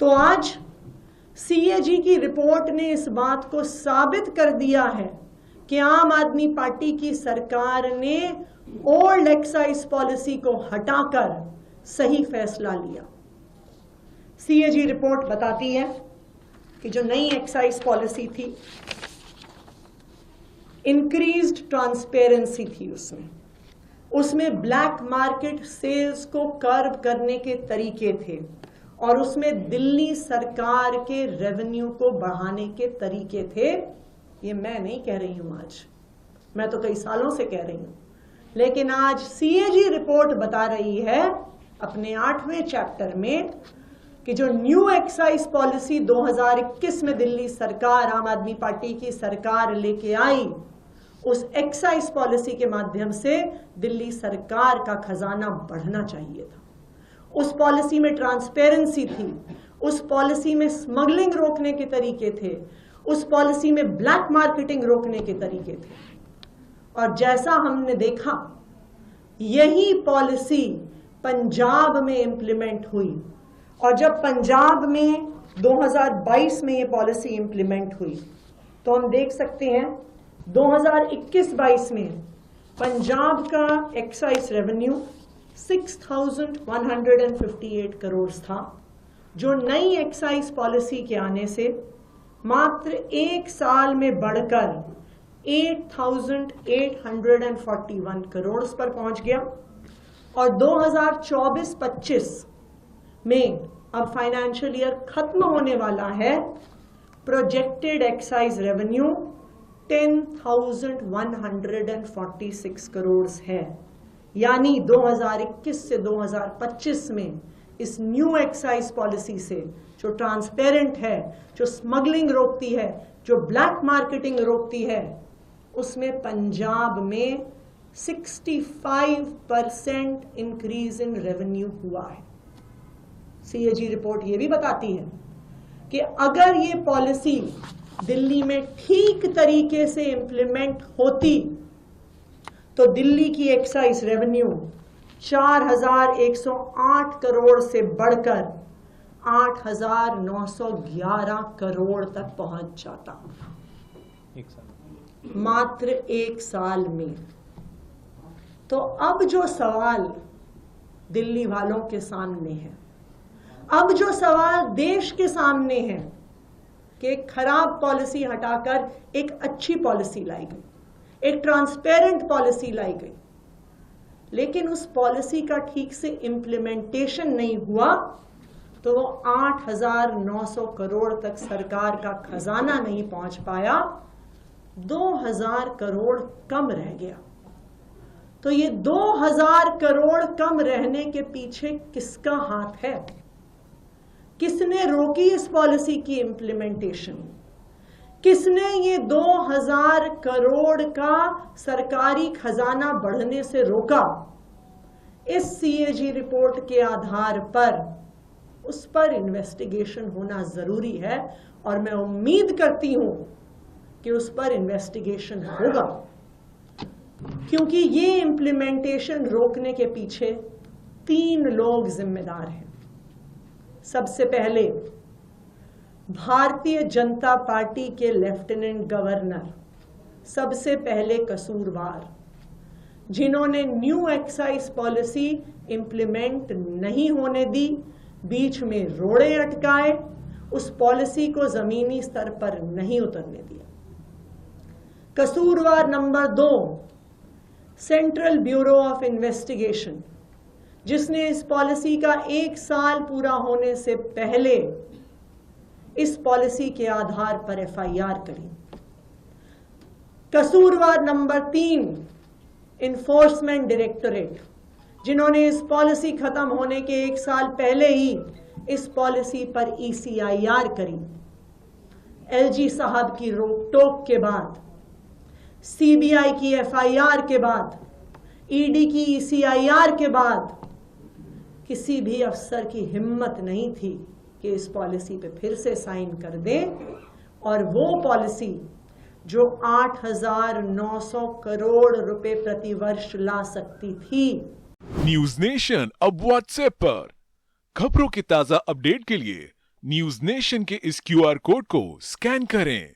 तो आज सीएजी की रिपोर्ट ने इस बात को साबित कर दिया है कि आम आदमी पार्टी की सरकार ने ओल्ड एक्साइज पॉलिसी को हटाकर सही फैसला लिया। सीएजी रिपोर्ट बताती है कि जो नई एक्साइज पॉलिसी थी, इंक्रीज्ड ट्रांसपेरेंसी थी, उसमें ब्लैक मार्केट सेल्स को कर्ब करने के तरीके थे और उसमें दिल्ली सरकार के रेवेन्यू को बढ़ाने के तरीके थे। ये मैं नहीं कह रही हूं, आज मैं तो कई सालों से कह रही हूं, लेकिन आज सीएजी रिपोर्ट बता रही है अपने 8वें चैप्टर में कि जो न्यू एक्साइज पॉलिसी 2021 में दिल्ली सरकार, आम आदमी पार्टी की सरकार लेके आई, उस एक्साइज पॉलिसी के माध्यम से दिल्ली सरकार का खजाना बढ़ना चाहिए था। उस पॉलिसी में ट्रांसपेरेंसी थी, उस पॉलिसी में स्मगलिंग रोकने के तरीके थे, उस पॉलिसी में ब्लैक मार्केटिंग रोकने के तरीके थे। और जैसा हमने देखा, यही पॉलिसी पंजाब में इंप्लीमेंट हुई। और जब पंजाब में 2022 में ये पॉलिसी इंप्लीमेंट हुई तो हम देख सकते हैं 2021-22 में पंजाब का एक्साइज रेवेन्यू 6,158 करोड़ था, जो नई एक्साइज पॉलिसी के आने से मात्र एक साल में बढ़कर 8,841 करोड़ पर पहुंच गया। और 2024-25 में अब फाइनेंशियल ईयर खत्म होने वाला है, प्रोजेक्टेड एक्साइज रेवेन्यू 10,146 करोड़ है। यानी 2021 से 2025 में इस न्यू एक्साइज पॉलिसी से, जो ट्रांसपेरेंट है, जो स्मगलिंग रोकती है, जो ब्लैक मार्केटिंग रोकती है, उसमें पंजाब में 65% इंक्रीज इन रेवेन्यू हुआ है। सीएजी रिपोर्ट ये भी बताती है कि अगर ये पॉलिसी दिल्ली में ठीक तरीके से इंप्लीमेंट होती तो दिल्ली की एक्साइज रेवेन्यू 4,108 करोड़ से बढ़कर 8,911 करोड़ तक पहुंच जाता, मात्र एक साल में। तो अब जो सवाल दिल्ली वालों के सामने है, अब जो सवाल देश के सामने है कि एक खराब पॉलिसी हटाकर एक अच्छी पॉलिसी लाई गई, एक ट्रांसपेरेंट पॉलिसी लाई गई, लेकिन उस पॉलिसी का ठीक से इंप्लीमेंटेशन नहीं हुआ तो वो 8,900 करोड़ तक सरकार का खजाना नहीं पहुंच पाया, 2,000 करोड़ कम रह गया। तो ये 2,000 करोड़ कम रहने के पीछे किसका हाथ है? किसने रोकी इस पॉलिसी की इंप्लीमेंटेशन? किसने ये 2,000 करोड़ का सरकारी खजाना बढ़ने से रोका? इस सीएजी रिपोर्ट के आधार पर उस पर इन्वेस्टिगेशन होना जरूरी है और मैं उम्मीद करती हूं कि उस पर इन्वेस्टिगेशन होगा, क्योंकि ये इंप्लीमेंटेशन रोकने के पीछे 3 लोग जिम्मेदार हैं। सबसे पहले भारतीय जनता पार्टी के लेफ्टिनेंट गवर्नर, सबसे पहले कसूरवार, जिन्होंने न्यू एक्साइज पॉलिसी इंप्लीमेंट नहीं होने दी, बीच में रोड़े अटकाए, उस पॉलिसी को जमीनी स्तर पर नहीं उतरने दिया। कसूरवार number 2, central bureau of investigation, जिसने इस पॉलिसी का 1 साल पूरा होने से पहले इस पॉलिसी के आधार पर एफआईआर करी। कसूरवार नंबर 3, इन्फोर्समेंट डायरेक्टोरेट, जिन्होंने इस पॉलिसी खत्म होने के 1 साल पहले ही इस पॉलिसी पर ईसीआईआर करी। एलजी साहब की रोक टोक के बाद, सीबीआई की एफआईआर के बाद, ईडी की ईसीआईआर के बाद किसी भी अफसर की हिम्मत नहीं थी कि इस पॉलिसी पे फिर से साइन कर दें, और वो पॉलिसी जो 8,900 करोड़ रुपए प्रतिवर्ष ला सकती थी। न्यूज नेशन अब व्हाट्सएप पर खबरों की ताजा अपडेट के लिए न्यूज नेशन के इस क्यूआर कोड को स्कैन करें